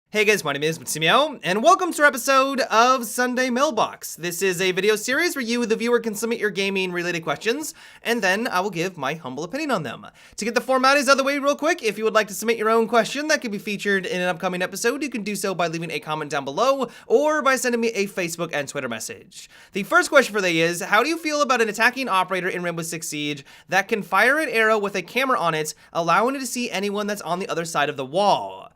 Hey guys, my name is Matsumiyo, and welcome to our episode of Sunday Mailbox. This is a video series where you, the viewer, can submit your gaming-related questions, and then I will give my humble opinion on them. To get the formalities out of the way real quick, if you would like to submit your own question that could be featured in an upcoming episode, you can do so by leaving a comment down below, or by sending me a Facebook and Twitter message. The first question for the day is, how do you feel about an attacking operator in Rainbow Six Siege that can fire an arrow with a camera on it, allowing it to see anyone that's on the other side of the wall?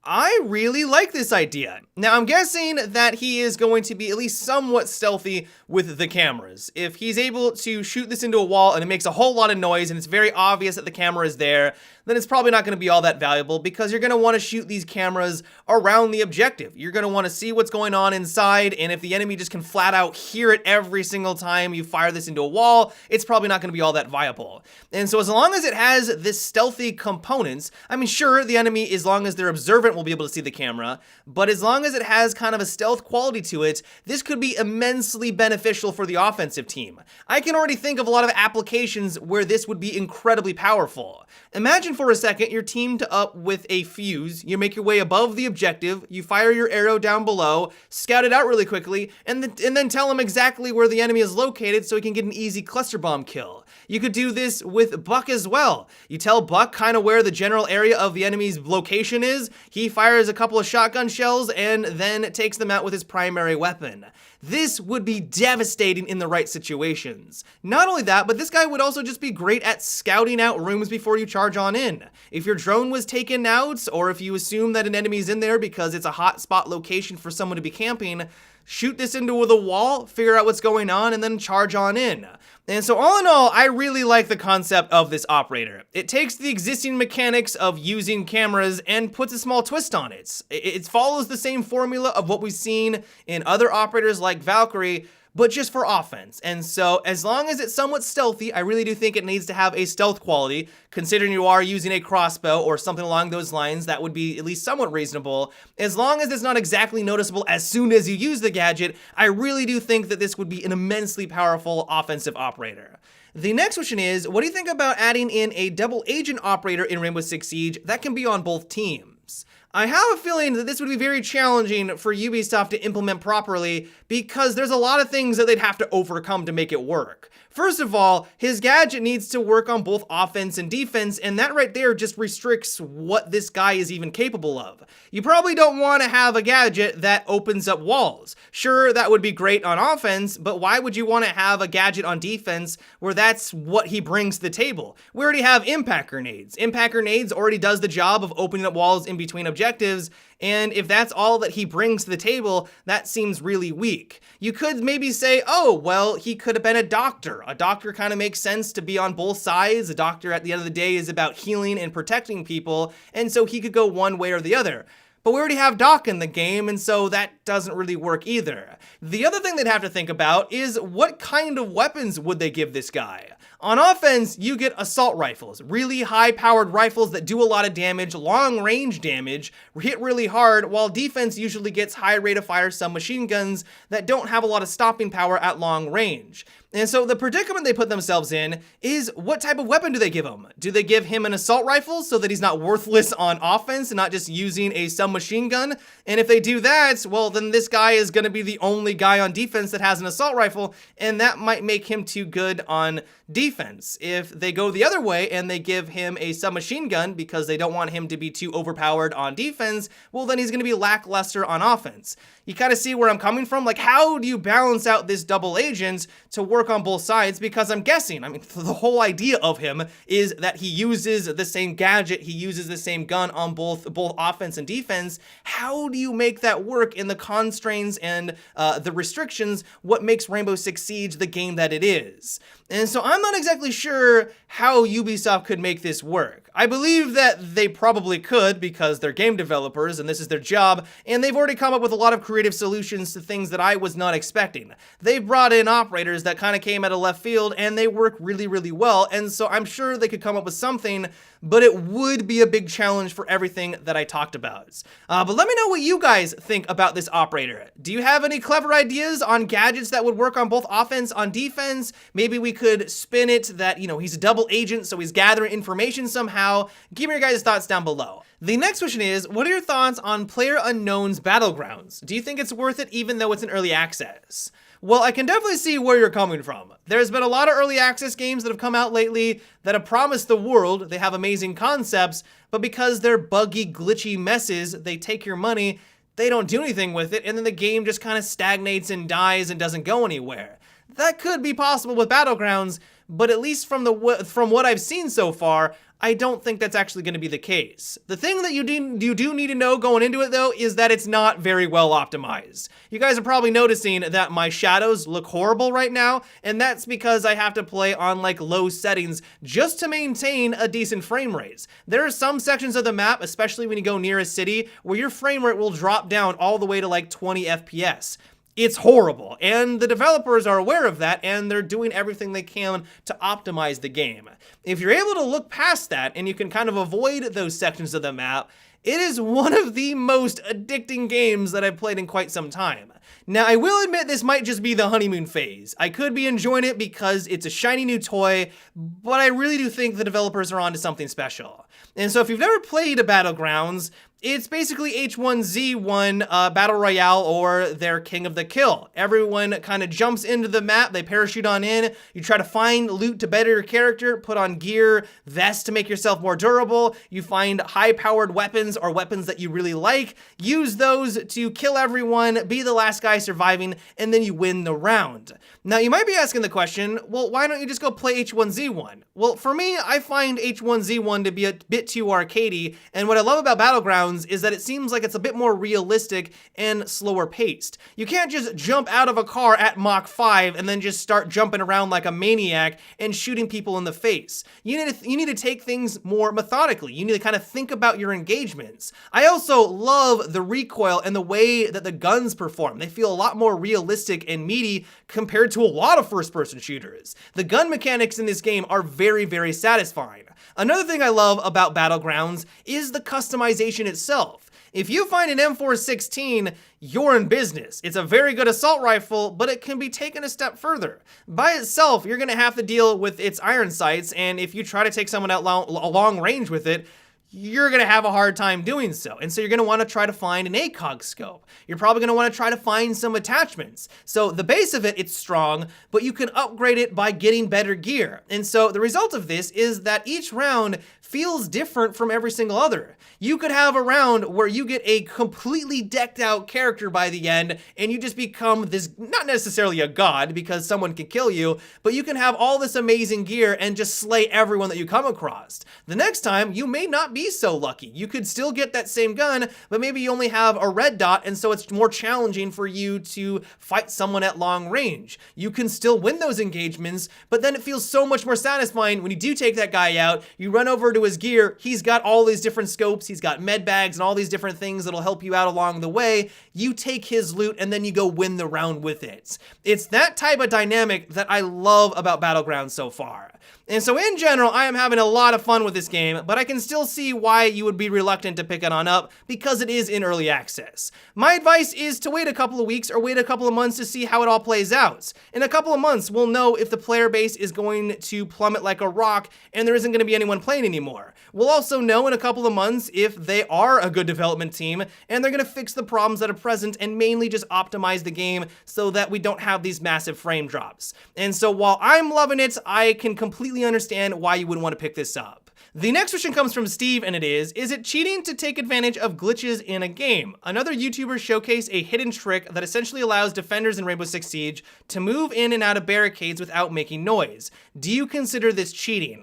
I really like this idea. Now, I'm guessing that he is going to be at least somewhat stealthy with the cameras. If he's able to shoot this into a wall and it makes a whole lot of noise and it's very obvious that the camera is there, then it's probably not going to be all that valuable because you're going to want to shoot these cameras around the objective. You're going to want to see what's going on inside, and if the enemy just can flat out hear it every single time you fire this into a wall, it's probably not going to be all that viable. And so as long as it has this stealthy components, I mean, sure, the enemy, as long as they're observant, will be able to see the camera, but as long as it has kind of a stealth quality to it, this could be immensely beneficial for the offensive team. I can already think of a lot of applications where this would be incredibly powerful. Imagine for a second you're teamed up with a fuse, you make your way above the objective, you fire your arrow down below, scout it out really quickly, and then tell him exactly where the enemy is located so he can get an easy cluster bomb kill. You could do this with Buck as well. You tell Buck kind of where the general area of the enemy's location is, he fires a couple of shotgun shells and then takes them out with his primary weapon. This would be devastating in the right situations. Not only that, but this guy would also just be great at scouting out rooms before you charge on in. If your drone was taken out, or if you assume that an enemy's in there because it's a hot spot location for someone to be camping, shoot this into the wall, figure out what's going on, and then charge on in. And so all in all, I really like the concept of this operator. It takes the existing mechanics of using cameras and puts a small twist on it. It follows the same formula of what we've seen in other operators like Valkyrie, but just for offense. And so as long as it's somewhat stealthy, I really do think it needs to have a stealth quality. Considering you are using a crossbow or something along those lines, that would be at least somewhat reasonable. As long as it's not exactly noticeable as soon as you use the gadget, I really do think that this would be an immensely powerful offensive operator. The next question is, what do you think about adding in a double agent operator in Rainbow Six Siege that can be on both teams? I have a feeling that this would be very challenging for Ubisoft to implement properly because there's a lot of things that they'd have to overcome to make it work. First of all, his gadget needs to work on both offense and defense, and that right there just restricts what this guy is even capable of. You probably don't want to have a gadget that opens up walls. Sure, that would be great on offense, but why would you want to have a gadget on defense where that's what he brings to the table? We already have impact grenades. Impact grenades already does the job of opening up walls in between objectives, and if that's all that he brings to the table, that seems really weak. You could maybe say, oh, well, he could have been a doctor. A doctor kind of makes sense to be on both sides. A doctor at the end of the day is about healing and protecting people, and so he could go one way or the other. But we already have Doc in the game, and so that doesn't really work either. The other thing they'd have to think about is what kind of weapons would they give this guy? On offense, you get assault rifles, really high-powered rifles that do a lot of damage, long-range damage, hit really hard, while defense usually gets high rate of fire submachine guns that don't have a lot of stopping power at long range. And so the predicament they put themselves in is, what type of weapon do they give him? Do they give him an assault rifle so that he's not worthless on offense and not just using a submachine gun? And if they do that, well, then this guy is going to be the only guy on defense that has an assault rifle, and that might make him too good on defense. If they go the other way and they give him a submachine gun because they don't want him to be too overpowered on defense, well, then he's going to be lackluster on offense. You kind of see where I'm coming from? Like, how do you balance out this double agent to work on both sides? Because I'm guessing, I mean, the whole idea of him is that he uses the same gadget, he uses the same gun on both offense and defense. How do you make that work in the constraints and the restrictions? What makes Rainbow Six Siege the game that it is? And so I'm not exactly sure how Ubisoft could make this work. I believe that they probably could because they're game developers and this is their job, and they've already come up with a lot of creative solutions to things that I was not expecting. They've brought in operators that kind of came out of left field and they work really, really well, and so I'm sure they could come up with something, but it would be a big challenge for everything that I talked about. But let me know what you guys think about this operator. Do you have any clever ideas on gadgets that would work on both offense and defense? Maybe we could spin in it that, he's a double agent, so he's gathering information somehow. Give me your guys' thoughts down below. The next question is, what are your thoughts on PlayerUnknown's Battlegrounds? Do you think it's worth it even though it's in early access? Well, I can definitely see where you're coming from. There's been a lot of early access games that have come out lately that have promised the world, they have amazing concepts, but because they're buggy, glitchy messes, they take your money, they don't do anything with it, and then the game just kind of stagnates and dies and doesn't go anywhere. That could be possible with Battlegrounds, but at least from what I've seen so far, I don't think that's actually going to be the case. The thing that you do need to know going into it, though, is that it's not very well optimized. You guys are probably noticing that my shadows look horrible right now, and that's because I have to play on low settings just to maintain a decent frame rate. There are some sections of the map, especially when you go near a city, where your frame rate will drop down all the way to 20 FPS. It's horrible, and the developers are aware of that, and they're doing everything they can to optimize the game. If you're able to look past that, and you can kind of avoid those sections of the map, it is one of the most addicting games that I've played in quite some time. Now, I will admit this might just be the honeymoon phase. I could be enjoying it because it's a shiny new toy, but I really do think the developers are onto something special. And so if you've never played a Battlegrounds, it's basically H1Z1 Battle Royale, or their King of the Kill. Everyone kind of jumps into the map, they parachute on in, you try to find loot to better your character, put on gear, vests to make yourself more durable, you find high-powered weapons or weapons that you really like, use those to kill everyone, be the last guy surviving, and then you win the round. Now, you might be asking the question, well, why don't you just go play H1Z1? Well, for me, I find H1Z1 to be a bit too arcadey, and what I love about Battlegrounds is that it seems like it's a bit more realistic and slower paced. You can't just jump out of a car at Mach 5 and then just start jumping around like a maniac and shooting people in the face. You need to take things more methodically. You need to kind of think about your engagements. I also love the recoil and the way that the guns perform. They feel a lot more realistic and meaty compared to a lot of first-person shooters. The gun mechanics in this game are very, very satisfying. Another thing I love about Battlegrounds is the customization itself. If you find an M416, you're in business. It's a very good assault rifle, but it can be taken a step further. By itself, you're going to have to deal with its iron sights, and if you try to take someone out long range with it, you're going to have a hard time doing so. And so you're going to want to try to find an ACOG scope. You're probably going to want to try to find some attachments. So the base of it, it's strong, but you can upgrade it by getting better gear. And so the result of this is that each round feels different from every single other. You could have a round where you get a completely decked out character by the end, and you just become this, not necessarily a god because someone can kill you, but you can have all this amazing gear and just slay everyone that you come across. The next time, you may not be so lucky. You could still get that same gun, but maybe you only have a red dot, and so it's more challenging for you to fight someone at long range. You can still win those engagements, but then it feels so much more satisfying when you do take that guy out, you run over to his gear, he's got all these different scopes, he's got med bags and all these different things that'll help you out along the way. You take his loot and then you go win the round with it. It's that type of dynamic that I love about Battlegrounds so far. And so in general, I am having a lot of fun with this game, but I can still see why you would be reluctant to pick it on up because it is in early access. My advice is to wait a couple of weeks or wait a couple of months to see how it all plays out. In a couple of months, we'll know if the player base is going to plummet like a rock and there isn't going to be anyone playing anymore. We'll also know in a couple of months if they are a good development team and they're going to fix the problems that are present and mainly just optimize the game so that we don't have these massive frame drops. And so while I'm loving it, I can completely understand why you would want to pick this up. The next question comes from Steve, and it is it cheating to take advantage of glitches in a game? Another YouTuber showcased a hidden trick that essentially allows defenders in Rainbow Six Siege to move in and out of barricades without making noise. Do you consider this cheating?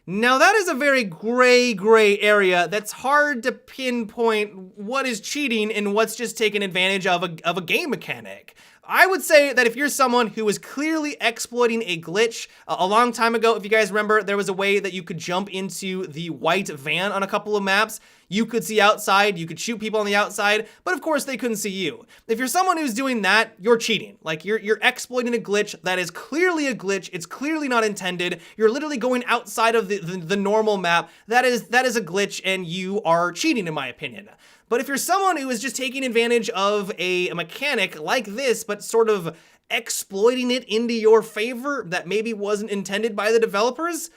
Now that is a very gray area that's hard to pinpoint what is cheating and what's just taking advantage of a game mechanic. I would say that if you're someone who is clearly exploiting a glitch, a long time ago, if you guys remember, there was a way that you could jump into the white van on a couple of maps. You could see outside, you could shoot people on the outside, but of course they couldn't see you. If you're someone who's doing that, you're cheating. Like you're exploiting a glitch that is clearly a glitch, it's clearly not intended. You're literally going outside of the normal map. That is a glitch and you are cheating in my opinion. But if you're someone who is just taking advantage of a mechanic like this, but sort of exploiting it into your favor that maybe wasn't intended by the developers,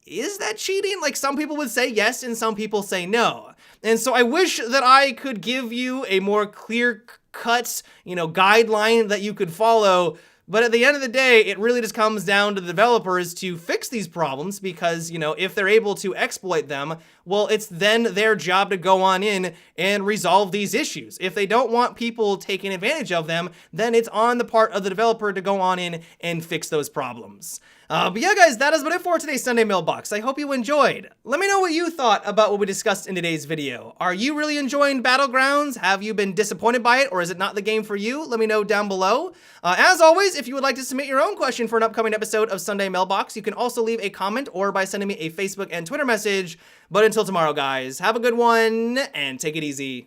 is that cheating? Like, some people would say yes, and some people say no. And so I wish that I could give you a more clear-cut, guideline that you could follow. But at the end of the day, it really just comes down to the developers to fix these problems because, if they're able to exploit them, well, it's then their job to go on in and resolve these issues. If they don't want people taking advantage of them, then it's on the part of the developer to go on in and fix those problems. But yeah, guys, that is about it for today's Sunday Mailbox. I hope you enjoyed. Let me know what you thought about what we discussed in today's video. Are you really enjoying Battlegrounds? Have you been disappointed by it, or is it not the game for you? Let me know down below. As always, if you would like to submit your own question for an upcoming episode of Sunday Mailbox, you can also leave a comment or by sending me a Facebook and Twitter message. But until tomorrow, guys, have a good one and take it easy.